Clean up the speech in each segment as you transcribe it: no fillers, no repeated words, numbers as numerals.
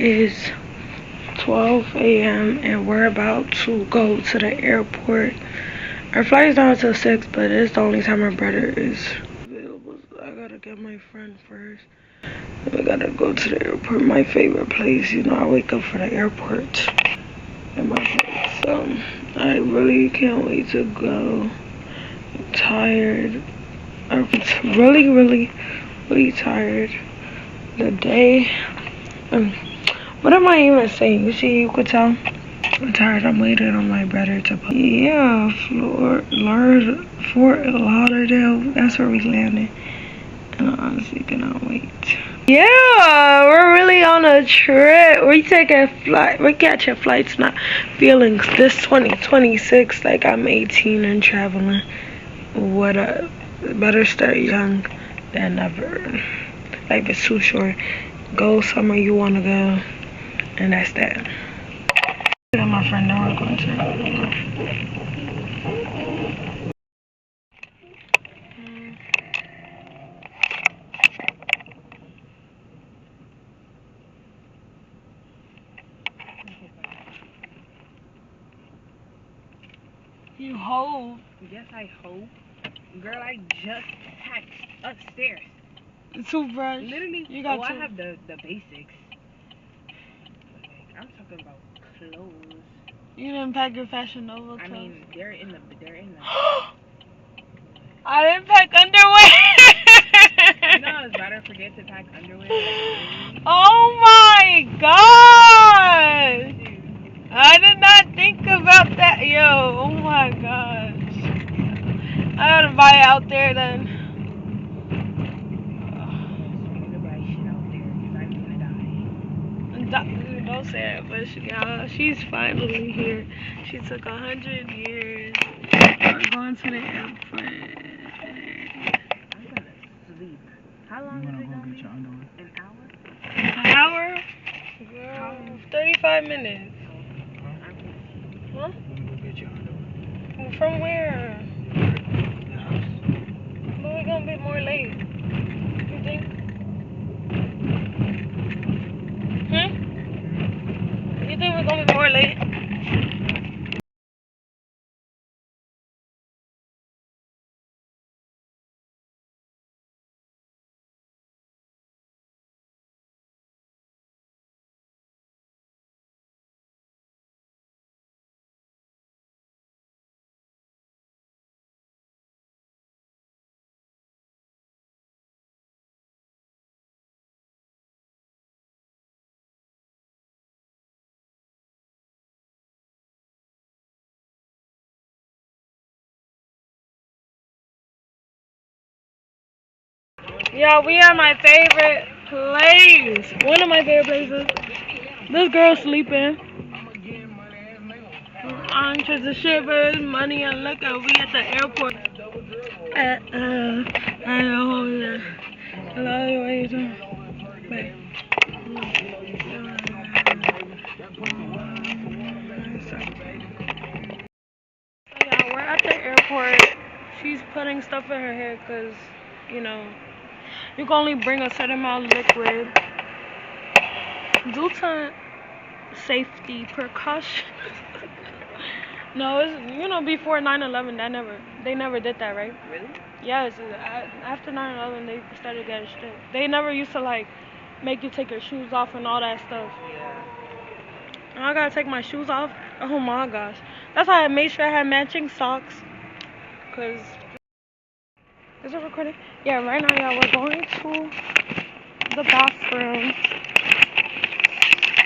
is 12 a.m. and we're about to go to the airport. Our flight is not until 6, but it's the only time my brother is available. I gotta get my friend first. We gotta go to the airport, my favorite place. You know, I wake up for the airport in my place. So I really can't wait to go. I'm tired. I'm really tired. The day. What am I even saying? You see, you could tell. I'm tired. I'm waiting on my brother to put. Yeah, Fort Lauderdale. That's where we landed. And I honestly cannot wait. Yeah, we're really on a trip. We take a flight. We catching flights, not feelings. This 2026, like I'm 18 and traveling. What up? Better start young than never. Life is too short. Go somewhere you want to go, and that's that. My friend, now we're going to. You hope. Yes, I hope. Girl, I just packed upstairs. Toothbrush. Literally, you got I have the basics. But like, I'm talking about clothes. You didn't pack your Fashion Nova clothes. I mean, they're in the. I didn't pack underwear. You know, I was about to forget to pack underwear. Oh my gosh! I did not think about that, yo. Oh my gosh. I gotta buy it out there then. Don't say it, but she's finally here. She took 100 years. We're going to the airport. I'm gonna sleep. How long is it gonna be? An hour? An hour? Girl, 35 minutes. Huh? From where? But we're gonna be more late. You think? You think we're gonna be more late? Yeah, we are my favorite place. One of my favorite places. This girl's sleeping. I'm just a shivers, money and liquor. We at the airport. Hello, wait. Yeah, we're at the airport. She's putting stuff in her hair because, you know, you can only bring a certain amount of liquid due to safety precautions. No, it's, you know, before 9/11, they never did that, right? Really? Yes, after 9/11, they started getting strict. They never used to like make you take your shoes off and all that stuff. Yeah. And I gotta take my shoes off. Oh my gosh, that's why I made sure I had matching socks. Cause is it recording? Yeah, right now, yeah, we're going to the bathroom.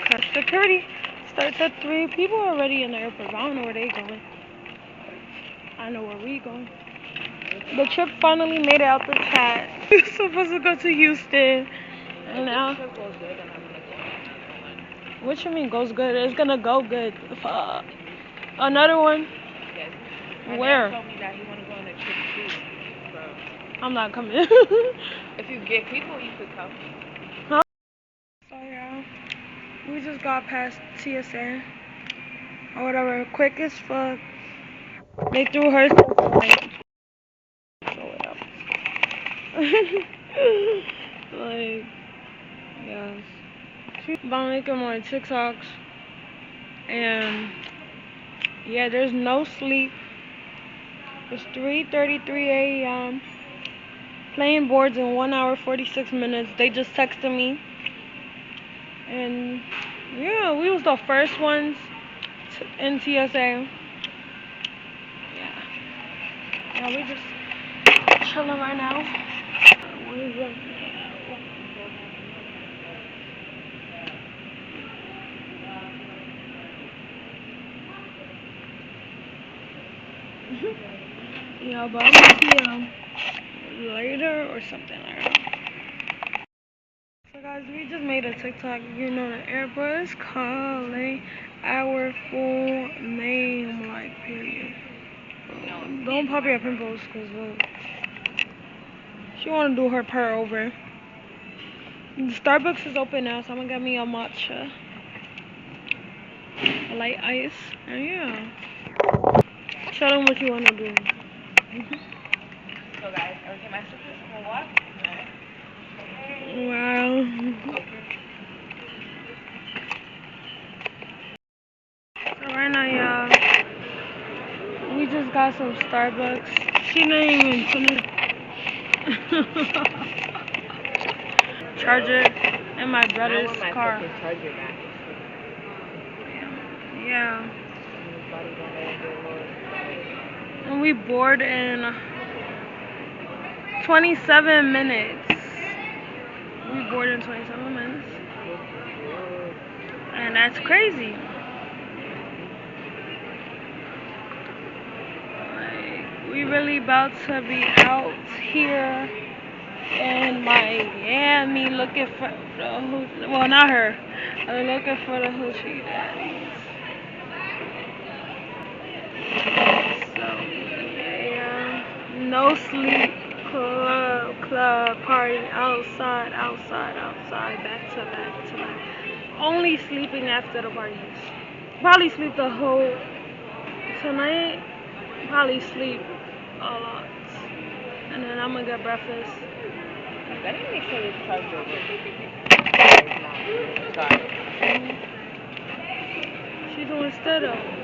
Cause security starts at 3. People are already in the airport, but I don't know where they going. I know where we going. The trip finally made it out the chat. We're supposed to go to Houston. And now, If the trip goes good, then I'm gonna go. what you mean goes good? It's gonna go good. Another one? Yes. Where? My dad told me that he wanna go on a trip too. So I'm not coming. if you get people, you could come. Huh? So yeah, we just got past TSA or whatever. Quick as fuck. They threw her stuff away. Like, yes. About making more TikToks. And yeah, there's no sleep. It's 3:33 a.m. Playing boards in 1 hour 46 minutes. They just texted me. And yeah, we was the first ones in TSA. Yeah, we just chilling right now. What is that? Yeah, but I'm gonna see later or something. I don't know. So guys, we just made a TikTok. You know, the airport is calling our full name, like, period. Don't pop your pimples, cause she wanna do her purr over. The Starbucks is open now, so I'm gonna get me a matcha, a light ice, and yeah. Tell them what you wanna do. So guys, everything my sisters gonna walk. Wow. So right now, y'all, we just got some Starbucks. She didn't even finish. Charger in my brother's car. Charger back. Yeah. And we board in 27 minutes. We board in 27 minutes. And that's crazy. Like, we really about to be out here in Miami looking for the ♪ well, not her. Looking for the ♪ daddies. So yeah, no sleep, club, party, outside, back to back. Only sleeping after the parties. Probably sleep the whole tonight. Probably sleep a lot, and then I'm gonna get breakfast. Let me make sure this charger works. She's doing sit-ups.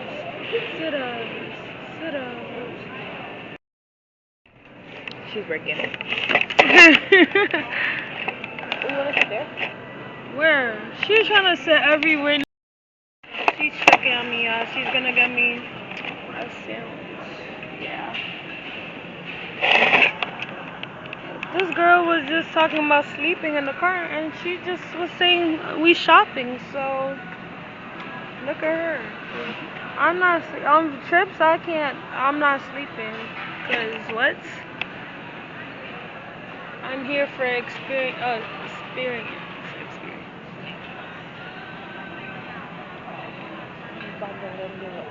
She's working. You wanna sit there? Where? She's trying to sit everywhere. She's tricking on me, y'all. She's gonna get me a sandwich. Yeah. This girl was just talking about sleeping in the car, and she just was saying we shopping. So look at her. I'm not on trips. I'm not sleeping. Cause what? I'm here for experience.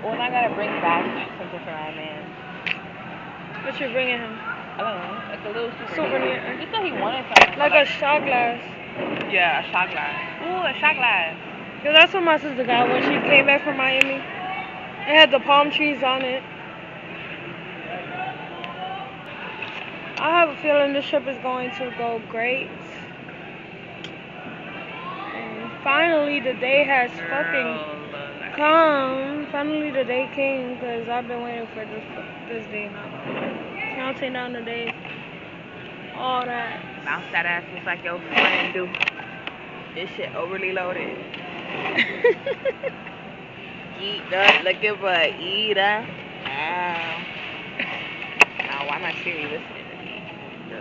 Well, I gotta bring back something for my man. What you bringing him? I don't know, like a little souvenir. He said he wanted something. Like a shot glass. Yeah, a shot glass. Ooh, a shot glass. Cause that's what my sister got when she came back from Miami. It had the palm trees on it. I have a feeling this trip is going to go great. And finally the day has fucking come. Finally the day came, because I've been waiting for this day now. Counting down the days. All that. Bounce that ass just like your friend do. This shit overly loaded. Eat up, looking for eat up. Ow. Now, why am I Siri listening to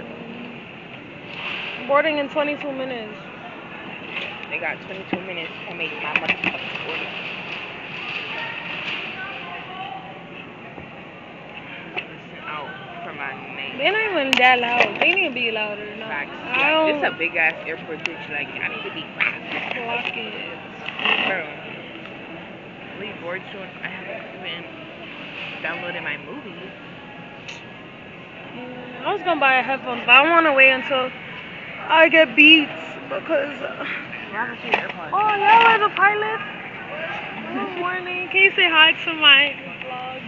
me? Boarding in 22 minutes. They got 22 minutes to make my motherfucking order. Listen out for my name. They're not even that loud. They need to be louder. No. It's a big ass airport, bitch. Like, I need to be clock it. Bro. Really bored soon. I haven't even downloaded my movies. I was gonna buy a headphone, but I want to wait until I get Beats because. Oh, y'all are the pilot. Good morning. Can you say hi to my vlog?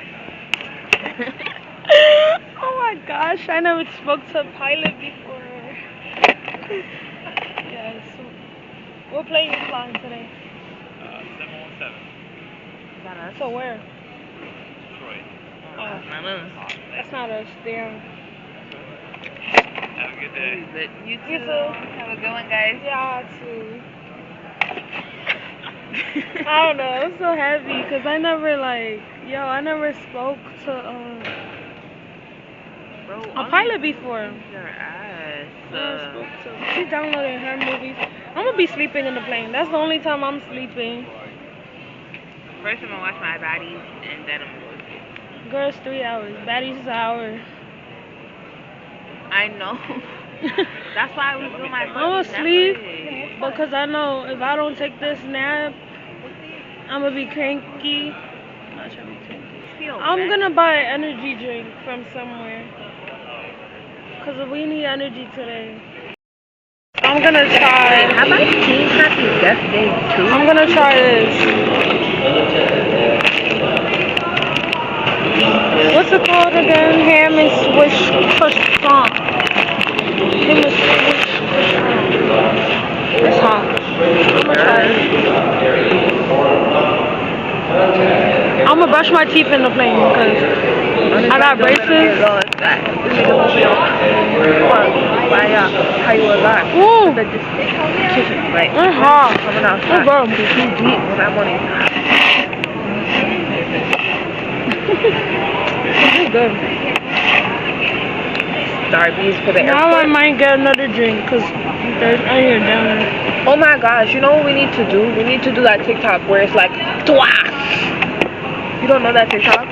Oh my gosh, I never spoke to a pilot before. Yes. What plane you flying today? 717. Got us. So where? Detroit. Oh, Not us. that's not us. Damn. Have a good day. You too. You too. Have a good one, guys. Yeah, too. I don't know. I'm so happy because I never I never spoke to Bro, a pilot before. Your ass. She's downloading her movies. I'm gonna be sleeping in the plane. That's the only time I'm sleeping. First I'm gonna watch my baddies and then I'm gonna go to sleep. Girl, it's 3 hours. Baddies is an hour. I know. That's why I was doing my I'm gonna sleep because I know if I don't take this nap, I'm gonna be cranky. I'm not trying to be cranky. I'm gonna buy an energy drink from somewhere because we need energy today. I'm gonna try. Have I seen Happy Death Day too? I'm gonna try this. What's it called again? Ham and swish croissant. Ham and swish croissant. It's hot. I'm gonna try it. I'm gonna brush my teeth in the plane because I got braces. Ooh! It's hot. It's good. It's good. Starbies for the airport. Now I might get another drink because there's iron down there. Oh my gosh, you know what we need to do? We need to do that TikTok where it's like, twice. You don't know that TikTok?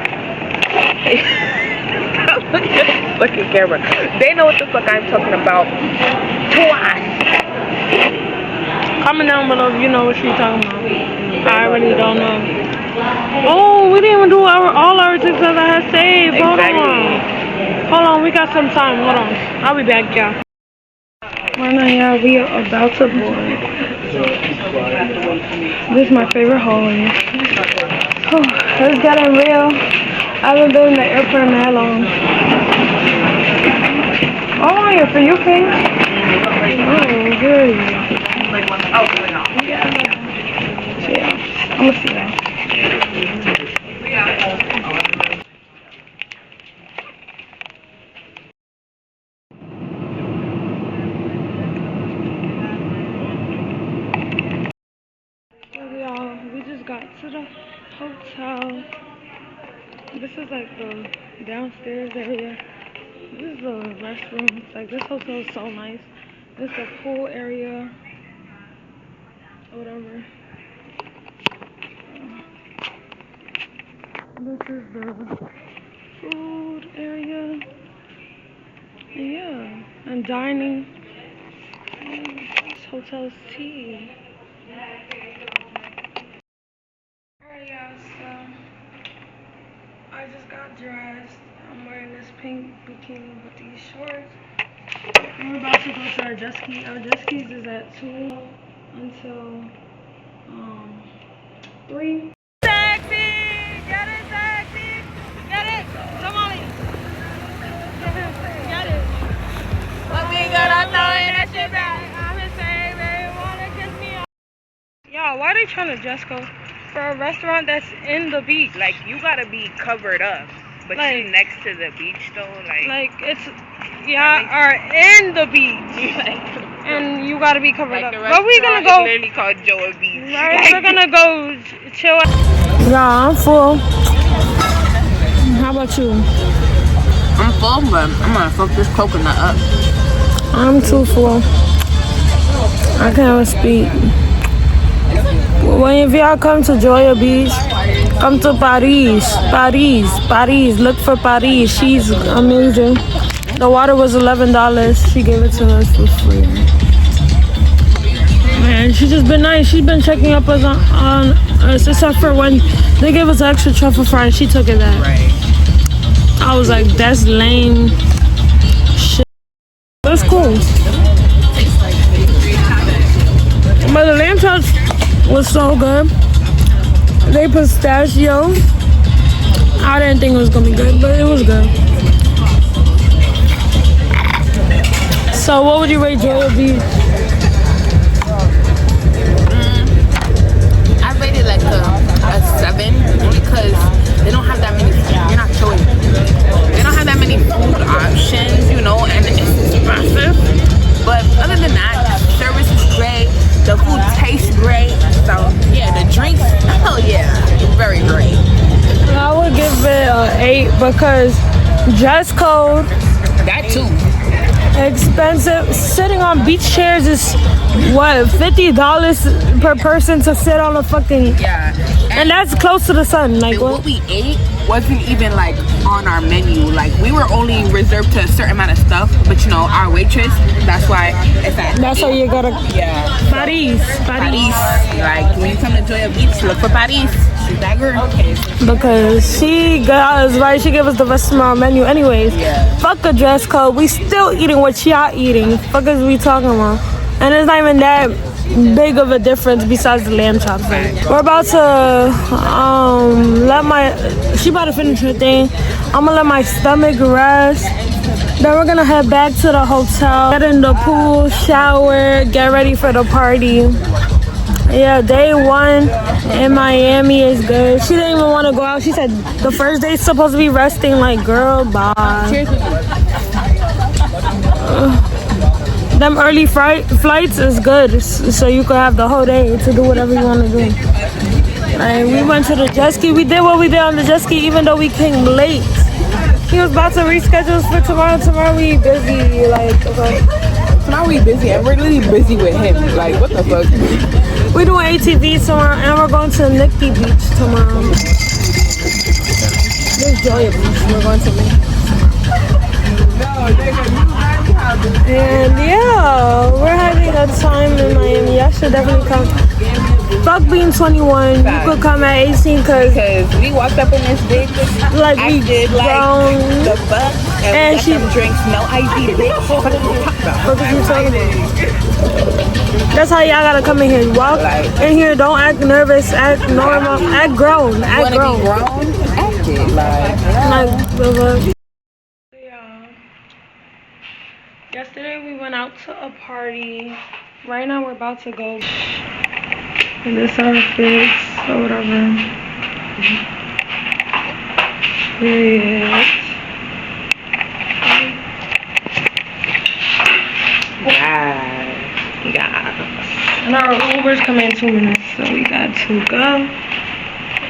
Look at the fucking camera. They know what the fuck I'm talking about. Twice. Comment down below if you know what she's talking about. I really don't know. Oh, we didn't even do all our TikToks I had saved. Hold on, we got some time. Hold on. I'll be back, y'all. Right now, y'all, we are about to board. This is my favorite hallway. Oh, it's getting real. I haven't been in the airport in that long. Oh, you're for you, Pink? Oh, good. Yeah. I'm gonna see that. We just got to the hotel. This is like the downstairs area. This is the restroom. Like this hotel is so nice. This is the pool area. Whatever. This is the food area. Yeah. And dining. This hotel's tea. Alright, y'all, so I just got dressed. I'm wearing this pink bikini with these shorts. We're about to go to our Jetski. Our Jetskis is at 2 until 3. Taxi! Get it, taxi! Get it! Come on in. Get it. What we gonna throw in that shit back? I'm just saying, baby, wanna kiss me off. Y'all, why are they trying to just go for a restaurant that's in the beach? Like, you gotta be covered up. But like, you next to the beach though, like it's or in the beach. And you gotta be covered up. But we're gonna go. Literally called 𝑗𝑂𝑃𝐸 Beach. Right, we're gonna go chill. Yeah, I'm full. How about you? I'm full, but I'm gonna fuck this coconut up. I'm too full. I can't even speak. When if y'all come to Joya Beach, come to Paris. Look for Paris. She's amazing. The water was $11. She gave it to us for free. Man, she's just been nice. She's been checking up us on us, except for when they gave us extra truffle fry and she took it back. Right. I was like, that's lame shit. That's cool. But the lamb chops was so good. They pistachio. I didn't think it was gonna be good, but it was good. So what would you rate Joya Beach? been only because they don't have that many. You're not chewing. They don't have that many food options, you know, and it's expensive. But other than that, service is great. The food tastes great. So yeah, the drinks, hell yeah, very great. I would give it an 8 because dress code. That too. Expensive. Sitting on beach chairs is what, $50 per person to sit on a fucking, yeah, and that's close to the sun. Like what we ate wasn't even like on our menu. Like we were only reserved to a certain amount of stuff, but you know our waitress, that's why it's at that's 8. how you gotta, yeah, Paris. Like when you come to Joya Beach, look for Paris. She's that girl. Because she got us right. She gave us the rest of our menu anyways. Yeah. Fuck a dress code. We still eating what y'all eating. Fuck is we talking about? And it's not even that big of a difference besides the lamb chops. We're about to she about to finish her thing. I'm gonna let my stomach rest. Then we're gonna head back to the hotel, get in the pool, shower, get ready for the party. Yeah, day 1 in Miami is good. She didn't even want to go out. She said the first day's supposed to be resting. Like, girl, bye. Them early flights is good, so you could have the whole day to do whatever you want to do. Like, we went to the Jetski. We did what we did on the Jetski, even though we came late. He was about to reschedule us for tomorrow. Tomorrow we busy. Like, okay. Tomorrow we busy, and we're really busy with him. Like, what the fuck? We're doing ATVs tomorrow, and we're going to Nikki Beach tomorrow. This Joya Beach. We're going to Nikki. And yeah, we're having a time in Miami. Y'all should definitely come. Fuck being 21. You could come at 18 because we walked up in this bitch like we did grown. Like the fuck and she drinks no ID, bitch. What are you talking about? That's how y'all gotta come in here. You walk in here, don't act nervous, act normal, act grown, act grown. Be grown? Act it like yeah. Yesterday we went out to a party. Right now we're about to go. And this outfit or whatever. Yes. And our Uber's coming in 2 minutes, so we got to go.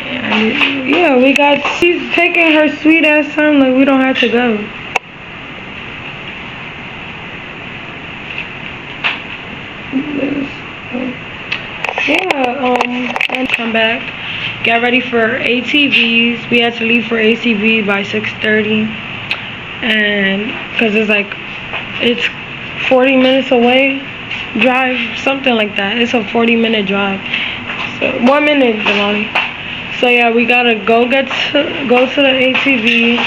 And yeah, she's taking her sweet ass time, like we don't have to go. And come back, get ready for ATVs. We had to leave for ATV by 6:30, and because it's 40 minutes away, drive, something like that. It's a 40-minute drive, so 1 minute, Delani. So yeah, we gotta go to the ATV,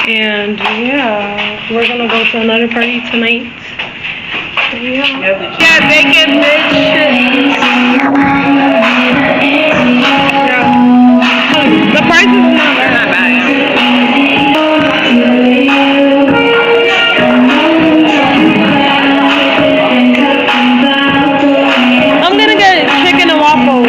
and yeah, we're gonna go to another party tonight. Yeah, bacon, bitch. Yeah. The price is not bad. I'm gonna get chicken and waffles.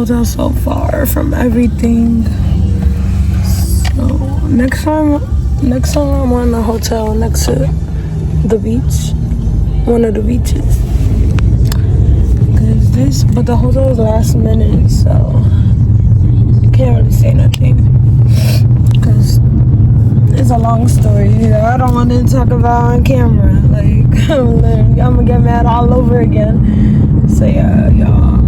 hotel so far from everything. So next time I'm on a hotel next to the beach, one of the beaches. But the hotel is last minute, so can't really say nothing because it's a long story. I don't want to talk about on camera. Like I'm gonna get mad all over again. So yeah, y'all.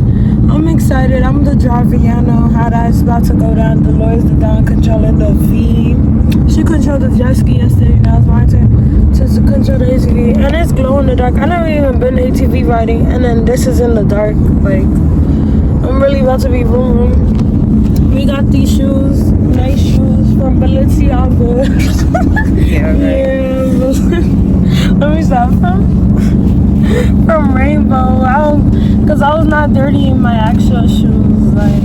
I'm excited. I'm the driver. Y'all know how that's about to go down. Delores the down controlling the V. She controlled the Jetski yesterday. Now it's my turn to control the ATV, and it's glow in the dark. I never even been ATV riding, and then this is in the dark. Like I'm really about to be vroom vroom. We got these shoes, nice shoes from Balenciaga. Yeah, let me stop from Rainbow. Cause I was not dirty in my actual shoes, like,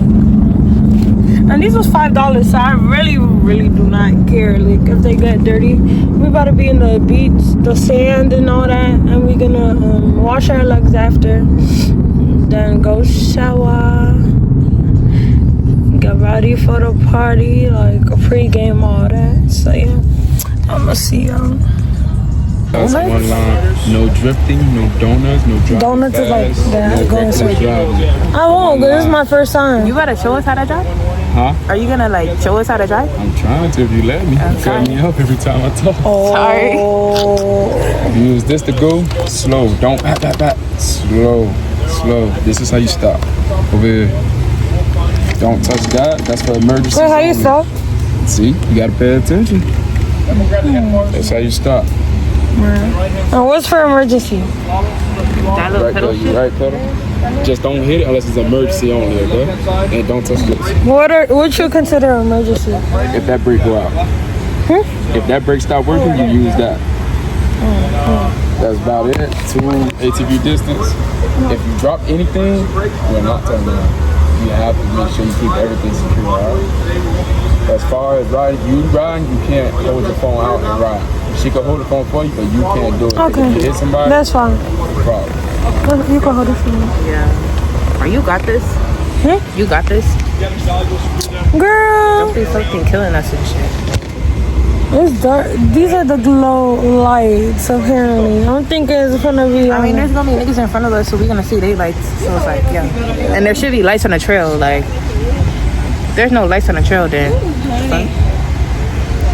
and these was $5, so I really do not care, like, if they get dirty. We about to be in the beach, the sand and all that, and we're gonna wash our legs after, then go shower, get ready for the party, like a pre-game, all that. So yeah, I'ma see y'all. That's one line. No drifting, no donuts, no driving. Donuts is like that. No Going straight. driving. I won't, cause this is my first time. You gotta show us how to drive? Huh? Are you gonna like show us how to drive? I'm trying to if you let me. You cut me up every time I talk. Oh. Sorry. Use this to go slow. Don't back. Slow. This is how you stop. Over here. Don't touch that. That's for emergency. Wait, how you stop? See, you gotta pay attention. That's how you stop. And what's for emergency? That little Right pedal pedal, you right pedal. Just don't hit it unless it's emergency only, okay? And don't touch this. What you consider emergency? If that brake go out. If that brake stop working, you use that. That's about it. 2 ATV distance. If you drop anything, you're not turning around. You have to make sure you keep everything secure, alright? As far as riding, you can't hold your phone out and ride. She can hold the phone for you, but you can't do it. Okay. If you hit somebody, that's fine. Problem. You can hold it for me. Yeah. Are you got this? You got this? Girl. Don't be fucking killing us and shit. It's dark. These are the glow lights, apparently. I don't think it's gonna be. I mean, there's gonna be niggas in front of us, so we're gonna see their lights. So it's like, yeah. And there should be lights on the trail. Like, there's no lights on the trail then.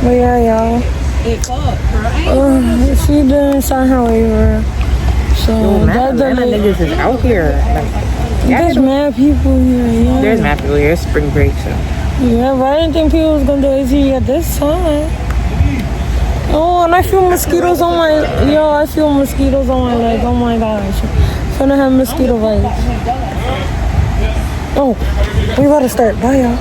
But yeah, y'all. She didn't sign her waiver. So that niggas is out here. Like, there's mad people here. Yeah. There's mad people here. It's spring break, so. Yeah, but I didn't think people was gonna do ATV at this time. Oh, and I feel mosquitoes on my, I feel mosquitoes on my leg. Oh my gosh. Finna have mosquito bites. Oh, we gotta start. Bye, y'all.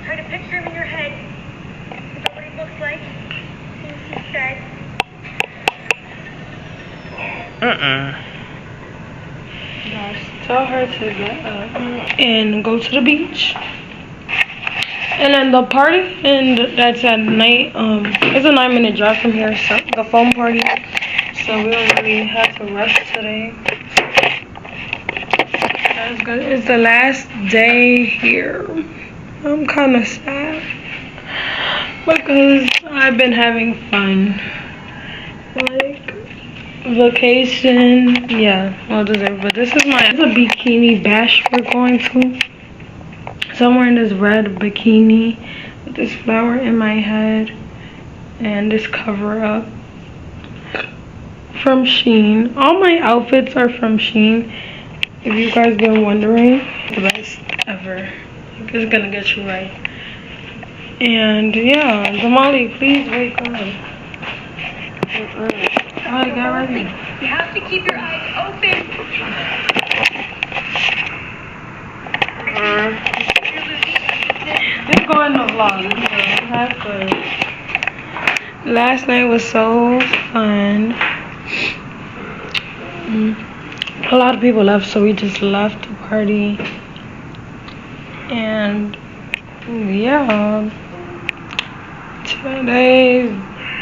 Try to picture him in your head. Is that what he looks like? He said. Guys, tell her to get up and go to the beach. And then the party, and that's at night. It's a 9-minute drive from here, so the foam party. So we don't really have to rush today. That's good. It's the last day here. I'm kind of sad because I've been having fun. Like, vacation. Yeah, well deserved. But this is a bikini bash we're going to. So I'm wearing this red bikini with this flower in my head and this cover up from Shein. All my outfits are from Shein. If you guys been wondering, the best ever. It's gonna get you right. And yeah, Jamali, please wake up. Alright, get ready. You have to keep your eyes open. It's going to vlog. Last night was so fun. A lot of people left, so we just left the party. And yeah, today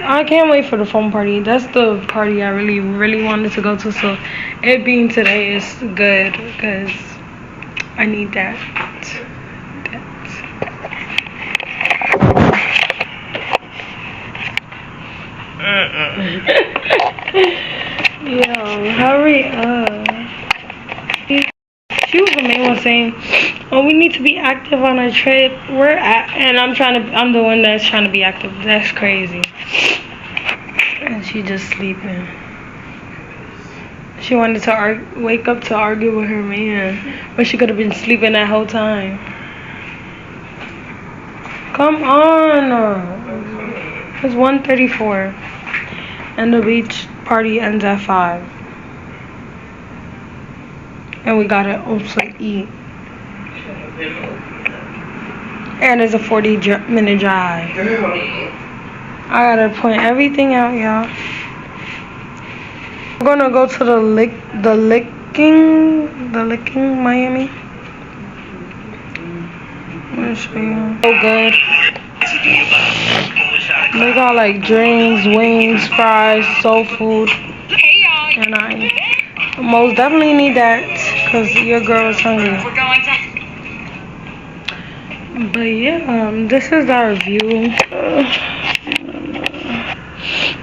I can't wait for the foam party. That's the party I really wanted to go to. So it being today is good because I need that. Yo, hurry up. She was the main one saying, "Oh, we need to be active on our trip." And I'm the one that's trying to be active. That's crazy. And she just sleeping. She wanted to wake up to argue with her man, but she could have been sleeping that whole time. Come on. It's 1:34, and the beach party ends at 5. And we gotta also eat. And it's a 40-minute drive. I gotta point everything out, y'all. We're gonna go to the licking Miami. I'm gonna show you. So good. They got like drinks, wings, fries, soul food. And I most definitely need that because your girl is hungry. But yeah, this is our view.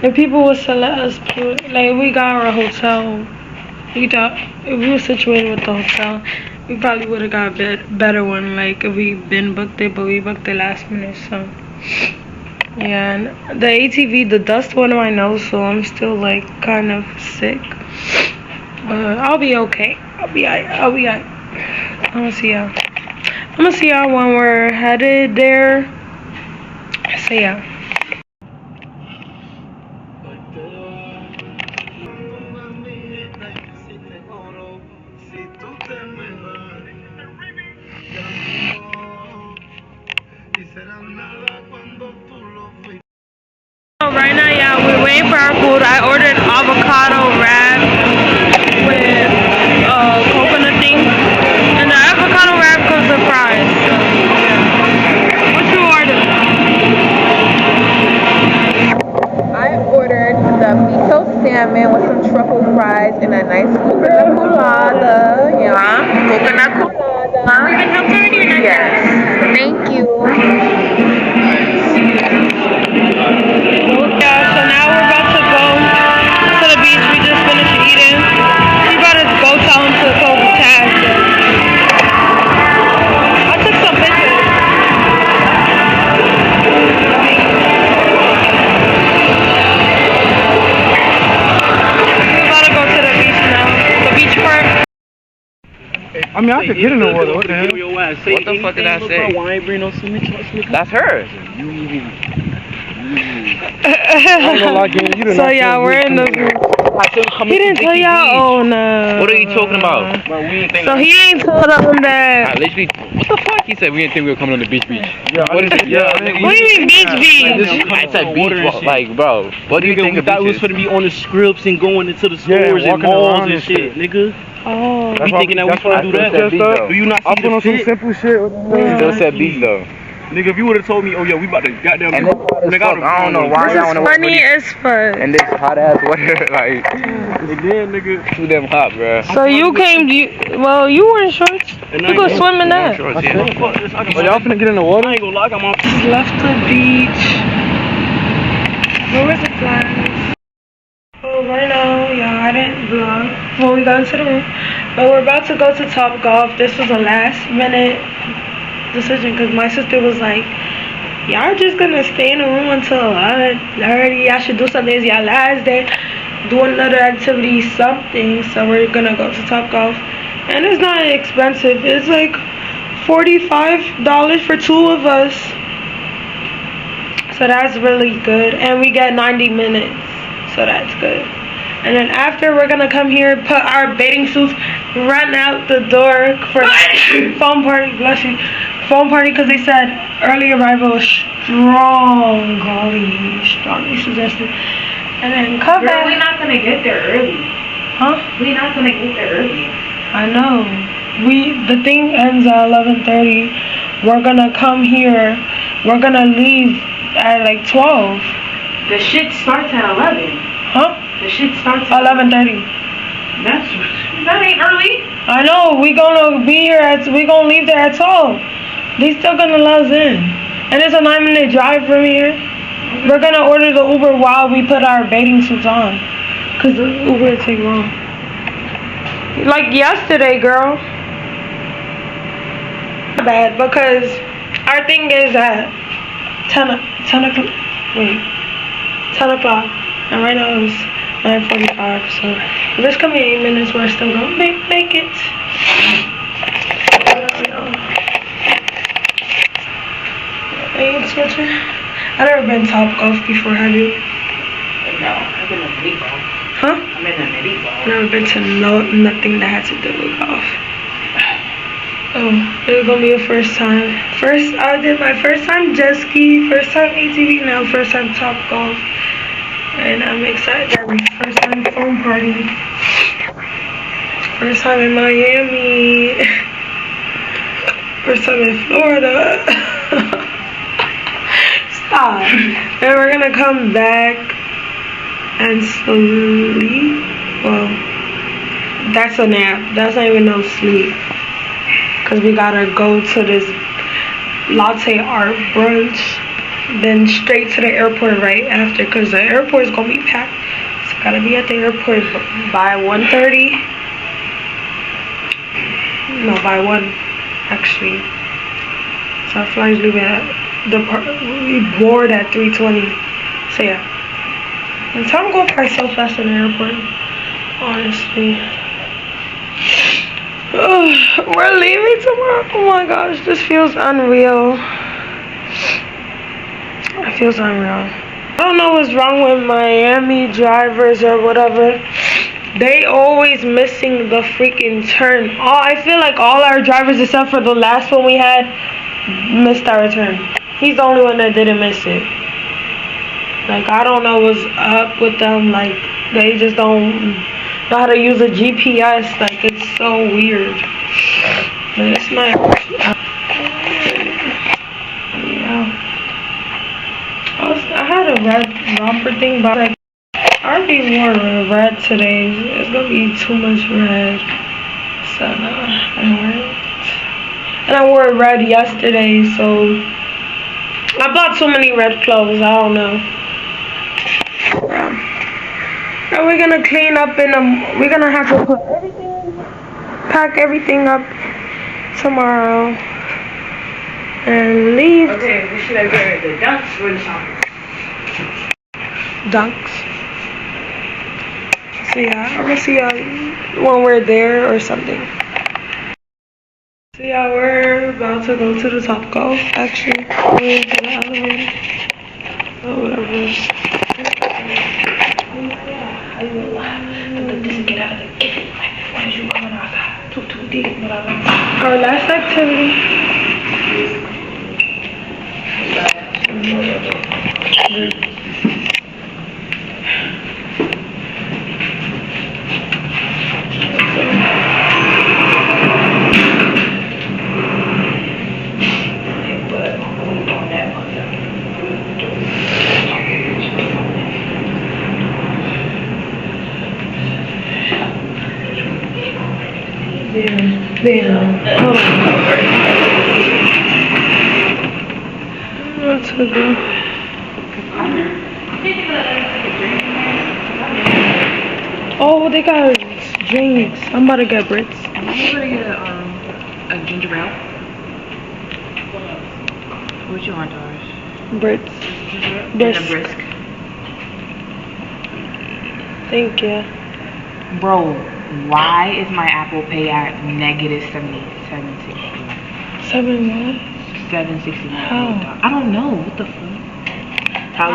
If people was to let us put, like, we got our hotel. We thought if we were situated with the hotel, we probably would have got a better one. Like if we been booked it, but we booked it last minute. So yeah, and the ATV, the dust went on my nose, so I'm still like kind of sick. But I'll be okay. I'll be alright. I'm gonna see y'all. When we're headed there. So yeah. Right now, yeah, we're waiting for our food. I ordered avocado wrap with coconut thing, and the avocado wrap comes with fries. So, yeah. What you ordered? I ordered the miso salmon with some truffle fries and a nice coconut colada. Yeah, coconut colada. Yes, thank you. Yeah, so now we're about to go to the beach. We just finished eating. We gotta go tell him to close the tag. I took some pictures. We're about to go to the beach now. The beach part. I mean, I could get in the water. What the hell? What the fuck did I say? Why ain't bring no swimming trunks? That's her. So yeah, we're in the. He didn't tell y'all. Oh no. What are you talking about? So he ain't told them that. I literally, what the fuck? He said we didn't think we were coming on the beach. Yeah, what is it? Yeah, what do you mean beach? I said beach. Like, bro, what do you think? We thought we was going to be on the scripts and going into the stores and malls and shit, nigga. Oh. We thinking that we should do that. Do you not see the fit? Simple shit. Still said beach though. Nigga, if you would have told me, oh yeah, we about to goddamn. And nigga, I don't know why y'all wanna wear funny as fuck. And this hot ass weather, like, and then nigga, too damn hot, bro. So you came, you wearing shorts. You go swim in that. Shorts, yeah. Oh, y'all finna get in the water? I ain't gonna lie, I'm on. Left the beach. Where was the flags? Oh, right now, yeah. I didn't vlog when we got into the room, but we're about to go to Topgolf. This was a last minute decision because my sister was like, y'all just gonna stay in the room until 11:30. Y'all should do something. It's y'all last day. Do another activity, something. So we're gonna go to Topgolf, and it's not expensive. It's like $45 for 2 of us. So that's really good, and we get 90 minutes, so that's good. And then after, we're gonna come here, put our bathing suits, run out the door for foam party. Bless you, foam party, because they said early arrival strongly suggested. And then come back. We're not gonna get there early. Huh? We're not gonna get there early. I know. The thing ends at 11:30. We're gonna come here. We're gonna leave at like 12. The shit starts at 11. Huh? The shit starts at 11:30. That ain't early. I know. We gonna leave there at 12. They still gonna let us in. And it's a 9-minute drive from here. We're gonna order the Uber while we put our bathing suits on, cause the Uber take long. Like yesterday, girl. Bad, because our thing is at 10 o'clock. Wait, 10 o'clock, and right now it's 9:45. So if it's coming 8 minutes, we're still gonna make it. Ain't switching. I've never been Topgolf before, have you? No, I've been to mini golf. Huh? I've been to mini golf. I've never been to nothing that had to do with golf. Oh, it was gonna be a first time. I did my first time Jetski, first time ATV, now first time Topgolf. And I'm excited. First time foam party. First time in Miami. First time in Florida. Stop. And we're gonna come back and sleep. Well, that's a nap. That's not even no sleep. Cause we gotta go to this latte art brunch, then straight to the airport right after. Cause the airport is gonna be packed. So gotta be at the airport by 1:30. No, by 1 actually. So our flights leave at we board at 3:20. So yeah, and time goes by so fast in the airport, honestly. We're leaving tomorrow. Oh my gosh, this feels unreal. It feels unreal. I don't know what's wrong with Miami drivers or whatever. They always missing the freaking turn. I feel like all our drivers except for the last one we had missed our turn. He's the only one that didn't miss it. Like, I don't know what's up with them. Like, they just don't know how to use a GPS. Like, it's so weird. But it's my yeah. I had a red romper thing, but like, I already wore red today. It's gonna be too much red. So no, I wear it. And I wore red yesterday, so I bought so many red clothes. I don't know. And we're gonna clean up we're gonna have to pack everything up tomorrow and leave. Okay, we should have get the dunks or the socks. Dunks. So yeah, I'm gonna see y'all when we're there or something. So yeah, we're about to go to the Topgolf. Actually, we're to the elevator. Oh, whatever. Our last activity. What to do? Oh, Oh, they got drinks. I'm about to get Brits. I'm gonna get a ginger ale. What you want, Doris? Brits. Brisk. Brisk. Thank you. Bro, why is my Apple Pay at -760? 760. How? I don't know. What the fuck? How?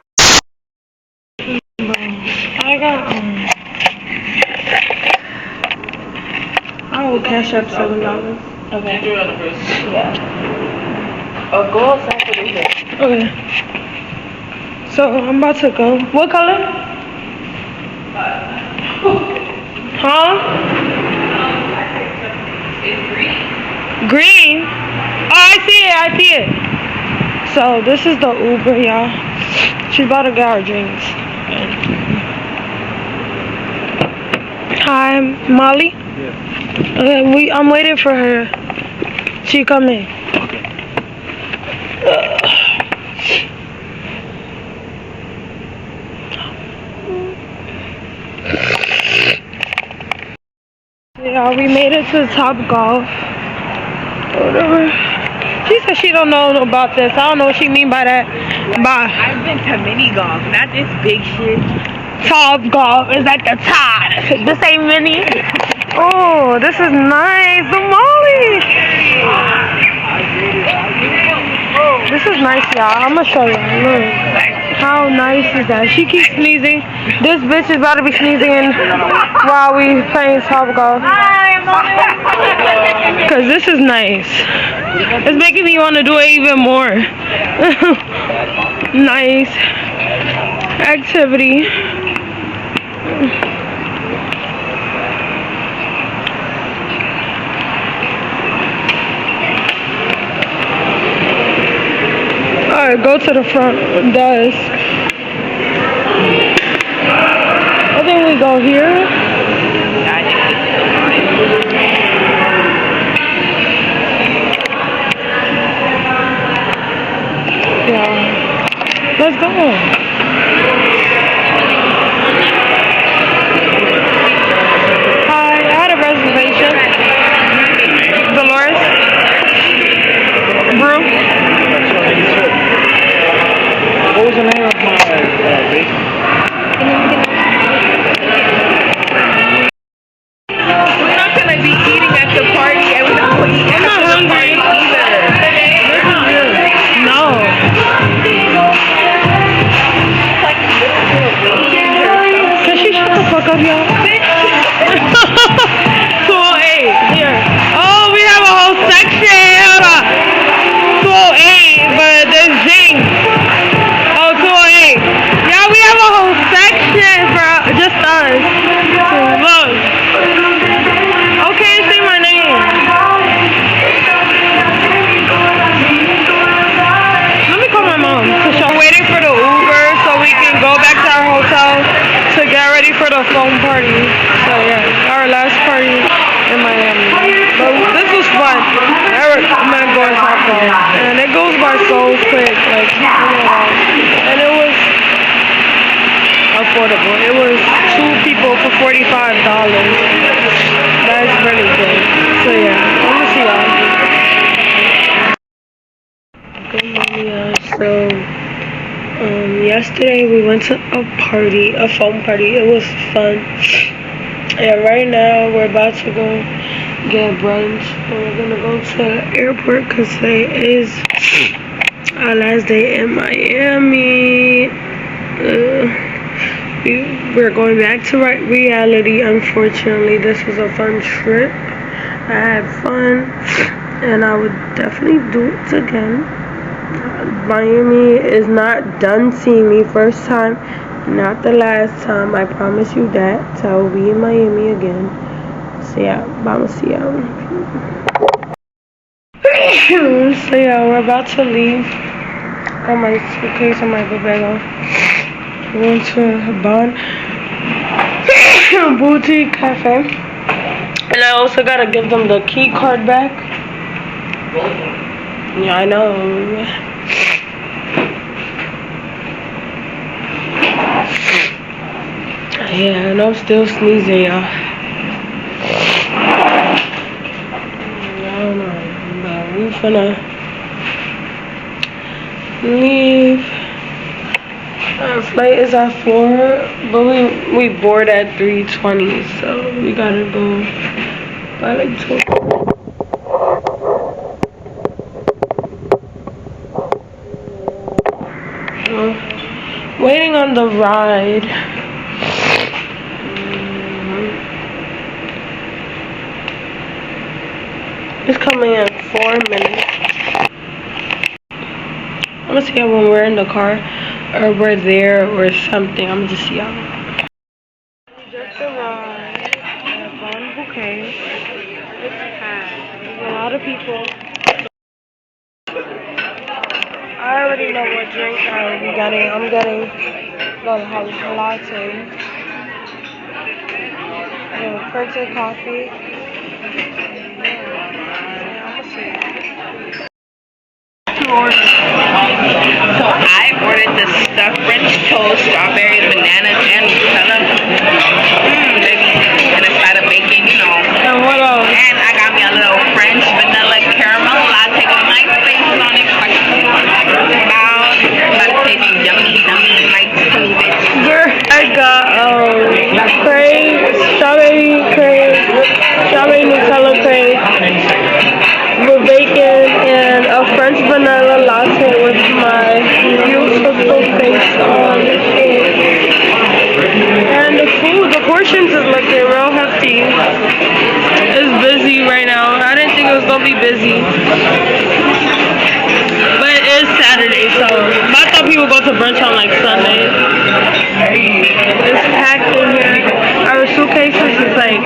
I got I will cash up $7. Okay. Yeah. Oh, go outside for this. Okay. So I'm about to go. What color? Huh? It's green. Green? Oh, I see it. So this is the Uber, y'all. She's about to get our drinks. Hi, Molly. Yeah. Okay, I'm waiting for her. She coming. Okay. Yeah, we made it to Topgolf. Whatever. She said she don't know about this. I don't know what she mean by that. Bye. I've been to mini golf, not this big shit. Topgolf is at the top. This ain't mini. Oh, this is nice. The Molly. This is nice, y'all. I'm gonna show you. Look. How nice is that? She keeps sneezing. This bitch is about to be sneezing while we playing Topgolf. Cause this is nice. It's making me want to do it even more. Nice activity. Alright, go to the front desk. I think we go here. Yeah. Let's go. Hi, I had a reservation. Dolores. Brew. What was the name of my base? We're not gonna be eating at the party and we're not gonna eat I'm not hungry either. No. Can she shut the fuck up, y'all? 208. Here. Oh, we have a whole section. Hold on. 208, but there's Zing. Oh, 208. Yeah, we have a whole section for just us. Look. Okay, say my name. Let me call my mom. Cause she's waiting for the Uber so we can go back to our hotel to get ready for the foam party. So yeah, our last party in Miami. But this was fun. I recommend going to Topgolf. And it goes by so quick. Like, oh my God. And it was affordable. It was 2 people for $45. That's really good. So yeah, let me see y'all. Good morning, y'all. So yesterday we went to a party, a foam party. It was fun. And right now we're about to go get brunch. And we're gonna go to the airport because today is our last day in Miami. We're going back to reality. Unfortunately, this was a fun trip. I had fun, and I would definitely do it again. Miami is not done seeing me. First time, not the last time. I promise you that. So I will be in Miami again. So yeah, vamos see y'all. So yeah, we're about to leave. Got my suitcase and my book bag on. We went to Bon Boutique Cafe. And I also gotta give them the key card back. Yeah, I know. Yeah, and I'm still sneezing, y'all. I don't know, but we finna leave. Our flight is at 4, but we board at 3:20, so we gotta go by like 2. Waiting on the ride. It's coming in 4 minutes. I'm gonna see when we're in the car or we're there or something. I'm gonna just see y'all. We just arrived at Bon Bouquet. It's packed. There's a lot of people. I already know what drink I'm getting. I'm getting the latte. The filter coffee. So I ordered the stuffed French toast, strawberries, bananas, and Nutella. Baby. And a side of bacon, you know. And what else? And I got me a little French vanilla caramel latte with nice faces on it. About to taste yummy, nice food, bitch. Girl, I got strawberry Nutella crave with bacon and a French vanilla latte with my beautiful face on it. And the portions is looking real hefty. It's busy right now. I didn't think it was gonna be busy. But it's Saturday, so I thought people go to brunch on like Sunday. It's packed in here. Our suitcases is like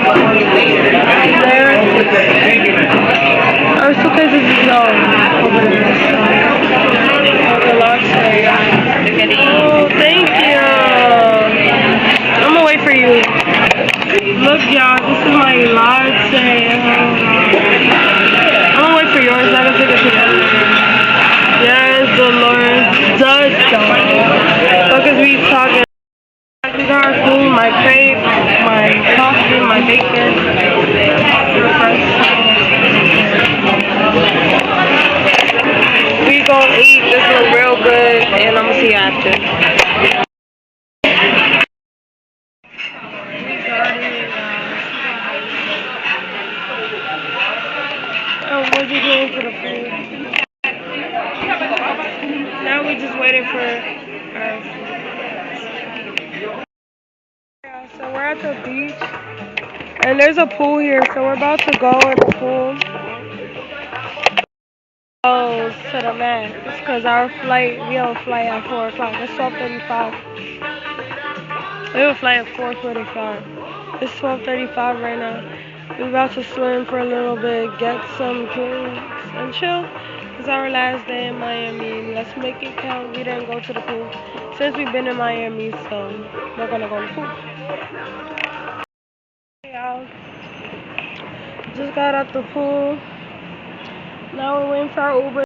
there. Our suitcases is over there. Oh, thank you. I'm gonna wait for you. Look, y'all, this is my latte. I'm gonna wait for yours. I gotta take a picture. Yes, Delores does though. Look, as we talking. These are our food, my crepe, my coffee, my bacon. We gonna eat. This is real good, and I'm gonna see you after. Oh, what you doing for the food? Now we're just waiting for our food. Yeah, so we're at the beach, and there's a pool here, so we're about to go in the pool. Oh, to the max, because our flight, we have a flight at 4 o'clock. It's 12:35. We have a flight at 4:45. It's 12:35 right now. We're about to swim for a little bit, get some drinks, and chill. It's our last day in Miami. Let's make it count. We didn't go to the pool since we've been in Miami, so we're gonna go to the pool. Hey, y'all. Just got out the pool. Now we're waiting for our Uber.